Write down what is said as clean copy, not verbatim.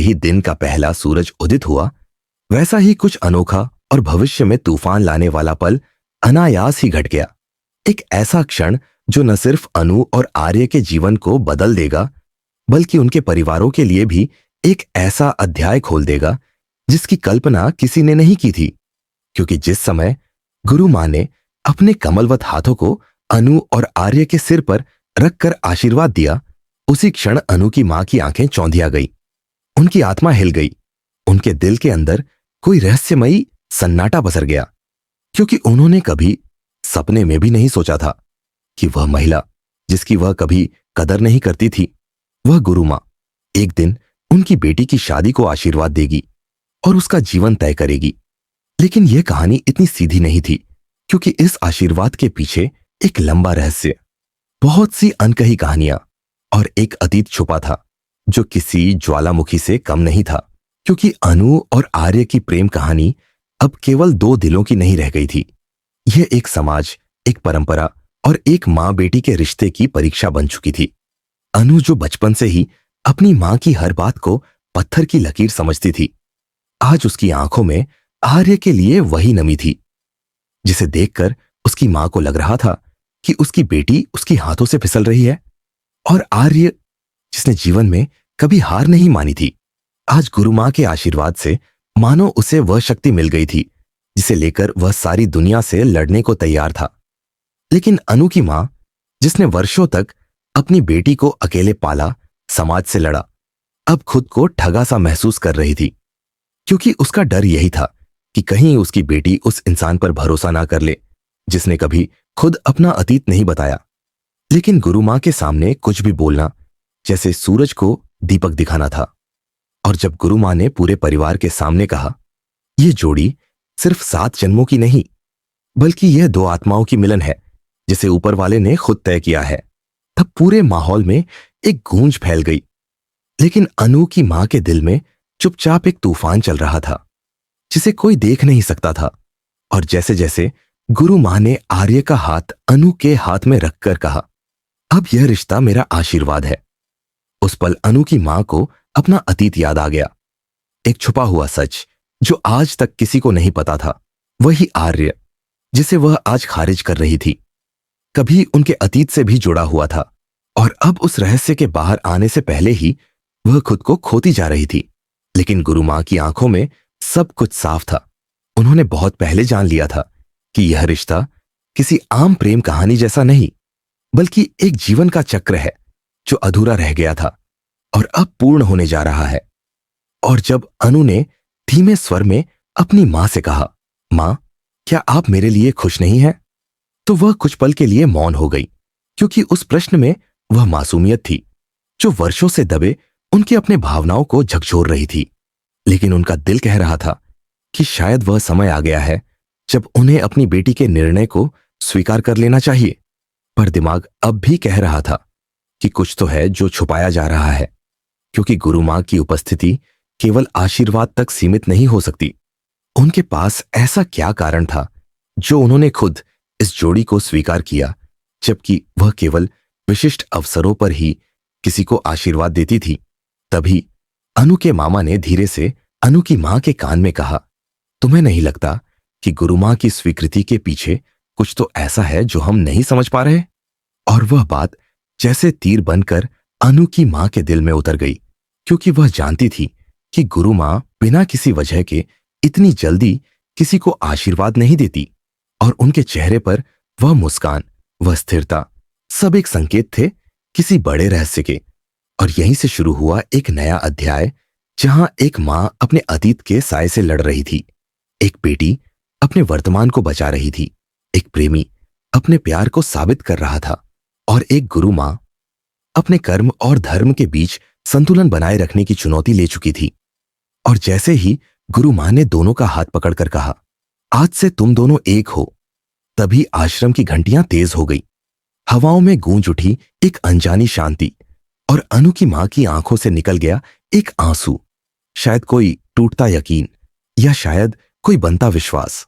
ही दिन का पहला सूरज उदित हुआ, वैसा ही कुछ अनोखा और भविष्य में तूफान लाने वाला पल अनायास ही घट गया। एक ऐसा क्षण जो न सिर्फ अनु और आर्य के जीवन को बदल देगा, बल्कि उनके परिवारों के लिए भी एक ऐसा अध्याय खोल देगा जिसकी कल्पना किसी ने नहीं की थी। क्योंकि जिस समय गुरु मां ने अपने कमलवत हाथों को अनु और आर्य के सिर पर रखकर आशीर्वाद दिया, उसी क्षण अनु की मां की आंखें चौंधिया गई। उनकी आत्मा हिल गई। उनके दिल के अंदर कोई रहस्यमयी सन्नाटा पसर गया, क्योंकि उन्होंने कभी सपने में भी नहीं सोचा था कि वह महिला जिसकी वह कभी कदर नहीं करती थी, वह गुरु मां एक दिन उनकी बेटी की शादी को आशीर्वाद देगी और उसका जीवन तय करेगी। लेकिन यह कहानी इतनी सीधी नहीं थी, क्योंकि इस आशीर्वाद के पीछे एक लंबा रहस्य, बहुत सी अनकही कहानियां और एक अतीत छुपा था जो किसी ज्वालामुखी से कम नहीं था। क्योंकि अनु और आर्य की प्रेम कहानी अब केवल दो दिलों की नहीं रह गई थी। यह एक समाज, एक परंपरा और एक मां बेटी के रिश्ते की परीक्षा बन चुकी थी। अनु जो बचपन से ही अपनी मां की हर बात को पत्थर की लकीर समझती थी, आज उसकी आंखों में आर्य के लिए वही नमी थी, जिसे देखकर उसकी मां को लग रहा था कि उसकी बेटी उसकी हाथों से फिसल रही है। और आर्य, जिसने जीवन में कभी हार नहीं मानी थी, आज गुरु मां के आशीर्वाद से मानो उसे वह शक्ति मिल गई थी जिसे लेकर वह सारी दुनिया से लड़ने को तैयार था। लेकिन अनु की मां, जिसने वर्षों तक अपनी बेटी को अकेले पाला, समाज से लड़ा, अब खुद को ठगा सा महसूस कर रही थी। क्योंकि उसका डर यही था कि कहीं उसकी बेटी उस इंसान पर भरोसा ना कर ले जिसने कभी खुद अपना अतीत नहीं बताया। लेकिन गुरु मां के सामने कुछ भी बोलना जैसे सूरज को दीपक दिखाना था। और जब गुरु मां ने पूरे परिवार के सामने कहा, यह जोड़ी सिर्फ 7 जन्मों की नहीं, बल्कि यह 2 आत्माओं की मिलन है जिसे ऊपर वाले ने खुद तय किया है, तब पूरे माहौल में एक गूंज फैल गई। लेकिन अनु की मां के दिल में चुपचाप एक तूफान चल रहा था जिसे कोई देख नहीं सकता था। और जैसे जैसे गुरु मां ने आर्य का हाथ अनु के हाथ में रखकर कहा, अब यह रिश्ता मेरा आशीर्वाद है, उस पल अनु की मां को अपना अतीत याद आ गया। एक छुपा हुआ सच जो आज तक किसी को नहीं पता था, वही आर्य जिसे वह आज खारिज कर रही थी, कभी उनके अतीत से भी जुड़ा हुआ था। और अब उस रहस्य के बाहर आने से पहले ही वह खुद को खोती जा रही थी। लेकिन गुरु मां की आंखों में सब कुछ साफ था। उन्होंने बहुत पहले जान लिया था कि यह रिश्ता किसी आम प्रेम कहानी जैसा नहीं, बल्कि एक जीवन का चक्र है जो अधूरा रह गया था और अब पूर्ण होने जा रहा है। और जब अनु ने धीमे स्वर में अपनी मां से कहा, मां, क्या आप मेरे लिए खुश नहीं हैं? तो वह कुछ पल के लिए मौन हो गई, क्योंकि उस प्रश्न में वह मासूमियत थी जो वर्षों से दबे उनके अपने भावनाओं को झकझोर रही थी। लेकिन उनका दिल कह रहा था कि शायद वह समय आ गया है जब उन्हें अपनी बेटी के निर्णय को स्वीकार कर लेना चाहिए। पर दिमाग अब भी कह रहा था कि कुछ तो है जो छुपाया जा रहा है, क्योंकि गुरु मां की उपस्थिति केवल आशीर्वाद तक सीमित नहीं हो सकती। उनके पास ऐसा क्या कारण था जो उन्होंने खुद इस जोड़ी को स्वीकार किया, जबकि वह केवल विशिष्ट अवसरों पर ही किसी को आशीर्वाद देती थी। तभी अनु के मामा ने धीरे से अनु की मां के कान में कहा, तुम्हें नहीं लगता कि गुरु मां की स्वीकृति के पीछे कुछ तो ऐसा है जो हम नहीं समझ पा रहे? और वह बात जैसे तीर बनकर अनु की मां के दिल में उतर गई, क्योंकि वह जानती थी कि गुरु मां बिना किसी वजह के इतनी जल्दी किसी को आशीर्वाद नहीं देती। और उनके चेहरे पर वह मुस्कान, वह स्थिरता, सब एक संकेत थे किसी बड़े रहस्य के। और यहीं से शुरू हुआ एक नया अध्याय, जहां एक मां अपने अतीत के साए से लड़ रही थी, एक बेटी अपने वर्तमान को बचा रही थी, एक प्रेमी अपने प्यार को साबित कर रहा था, और एक गुरु मां अपने कर्म और धर्म के बीच संतुलन बनाए रखने की चुनौती ले चुकी थी। और जैसे ही गुरु मां ने दोनों का हाथ पकड़कर कहा, आज से तुम दोनों एक हो, तभी आश्रम की घंटियां तेज हो गई। हवाओं में गूंज उठी एक अनजानी शांति, और अनु की मां की आंखों से निकल गया एक आंसू, शायद कोई टूटता यकीन या शायद कोई बनता विश्वास।